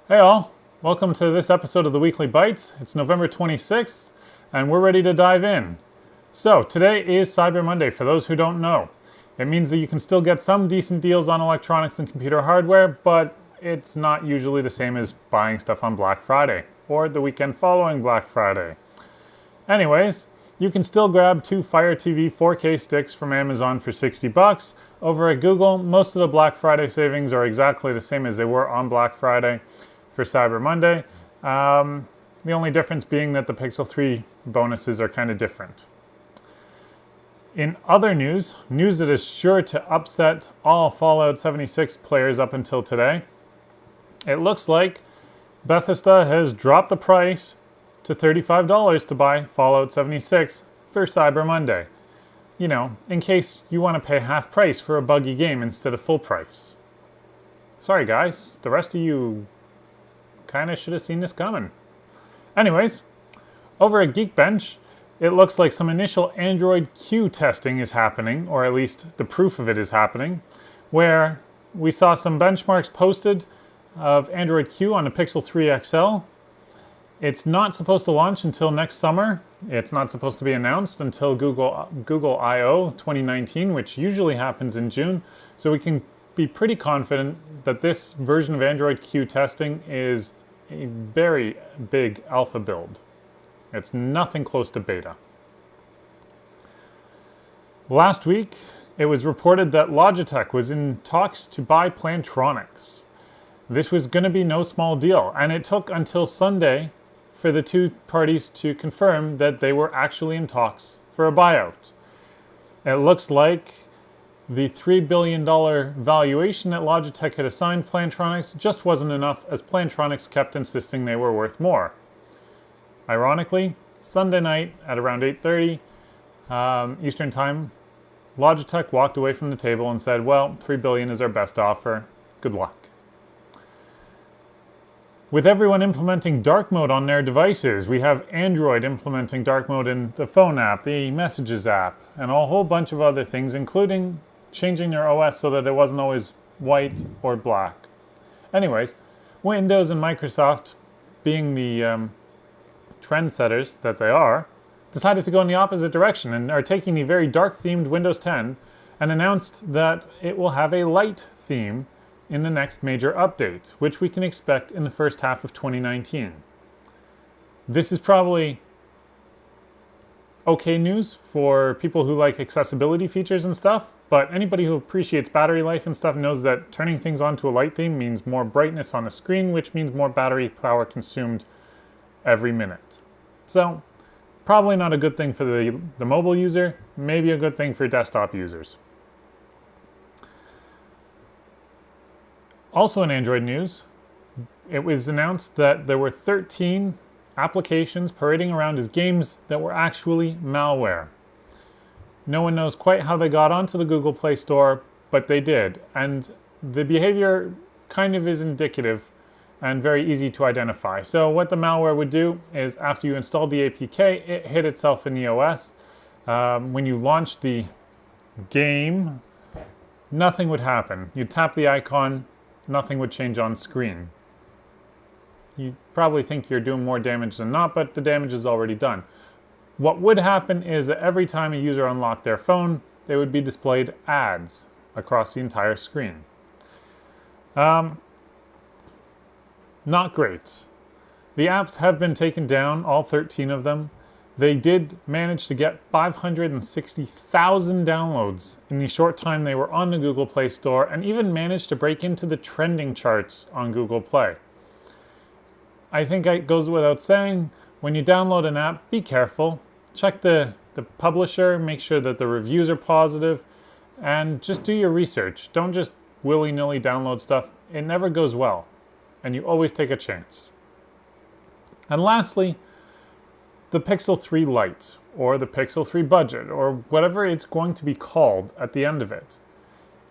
Hey all, welcome to this episode of the Weekly Bytes. It's November 26th, and we're ready to dive in. So, today is Cyber Monday, for those who don't know. It means that you can still get some decent deals on electronics and computer hardware, but it's not usually the same as buying stuff on Black Friday, or the weekend following Black Friday. Anyways, you can still grab two Fire TV 4K sticks from Amazon for $60. Over at Google, most of the Black Friday savings are exactly the same as they were on Black Friday for Cyber Monday. The only difference being that the Pixel 3 bonuses are kind of different. In other news that is sure to upset all Fallout 76 players up until today, it looks like Bethesda has dropped the price to $35 to buy Fallout 76 for Cyber Monday. You know, in case you want to pay half price for a buggy game instead of full price. Sorry guys, the rest of you kind of should have seen this coming. Anyways, over at Geekbench, it looks like some initial Android Q testing is happening, or at least the proof of it is happening, where we saw some benchmarks posted of Android Q on the Pixel 3 XL. It's not supposed to launch until next summer. It's not supposed to be announced until Google I/O 2019, which usually happens in June. So we can be pretty confident that this version of Android Q testing is a very big alpha build. It's nothing close to beta. Last week, it was reported that Logitech was in talks to buy Plantronics. This was going to be no small deal, and it took until Sunday for the two parties to confirm that they were actually in talks for a buyout. It looks like the $3 billion valuation that Logitech had assigned Plantronics just wasn't enough, as Plantronics kept insisting they were worth more. Ironically, Sunday night at around 8:30 Eastern Time, Logitech walked away from the table and said, well, $3 billion is our best offer. Good luck. With everyone implementing dark mode on their devices, we have Android implementing dark mode in the phone app, the messages app, and a whole bunch of other things, including changing their OS so that it wasn't always white or black. Anyways, Windows and Microsoft, being the trendsetters that they are, decided to go in the opposite direction and are taking the very dark themed Windows 10 and announced that it will have a light theme in the next major update, which we can expect in the first half of 2019. This is probably okay news for people who like accessibility features and stuff, but anybody who appreciates battery life and stuff knows that turning things onto a light theme means more brightness on the screen, which means more battery power consumed every minute. So, probably not a good thing for the mobile user, maybe a good thing for desktop users. Also in Android news, it was announced that there were 13 applications parading around as games that were actually malware. No one knows quite how they got onto the Google Play Store, but they did. And the behavior kind of is indicative and very easy to identify. So what the malware would do is after you installed the APK, it hid itself in the OS. When you launched the game, nothing would happen. You'd tap the icon, nothing would change on screen. You probably think you're doing more damage than not, but the damage is already done. What would happen is that every time a user unlocked their phone, they would be displayed ads across the entire screen. Not great. The apps have been taken down, all 13 of them. They did manage to get 560,000 downloads in the short time they were on the Google Play Store, and even managed to break into the trending charts on Google Play. I think it goes without saying, when you download an app, be careful. Check the publisher, make sure that the reviews are positive, and just do your research. Don't just willy-nilly download stuff. It never goes well, and you always take a chance. And lastly, the Pixel 3 Lite, or the Pixel 3 Budget, or whatever it's going to be called at the end of it,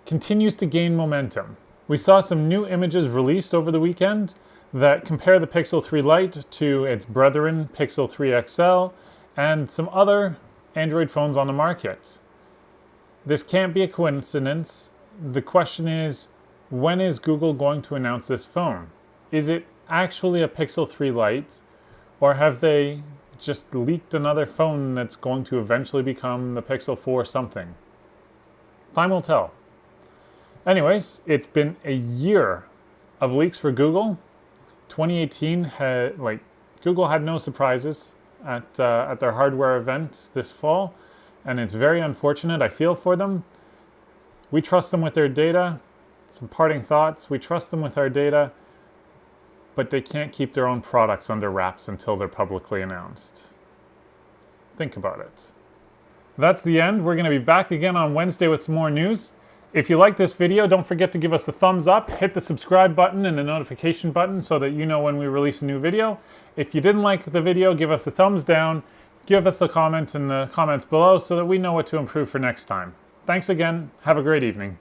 continues to gain momentum. We saw some new images released over the weekend that compare the Pixel 3 Lite to its brethren Pixel 3 XL and some other Android phones on the market. This can't be a coincidence. The question is, when is Google going to announce this phone? Is it actually a Pixel 3 Lite, or have they just leaked another phone that's going to eventually become the Pixel 4 something? Time will tell. Anyways, it's been a year of leaks for Google. 2018 had, Google had no surprises at their hardware event this fall, and it's very unfortunate. I feel for them. We trust them with their data. Some parting thoughts. We trust them with our data, but they can't keep their own products under wraps until they're publicly announced. Think about it. That's the end. We're going to be back again on Wednesday with some more news. If you like this video, don't forget to give us the thumbs up, hit the subscribe button and the notification button so that you know when we release a new video. If you didn't like the video, give us a thumbs down, give us a comment in the comments below so that we know what to improve for next time. Thanks again. Have a great evening.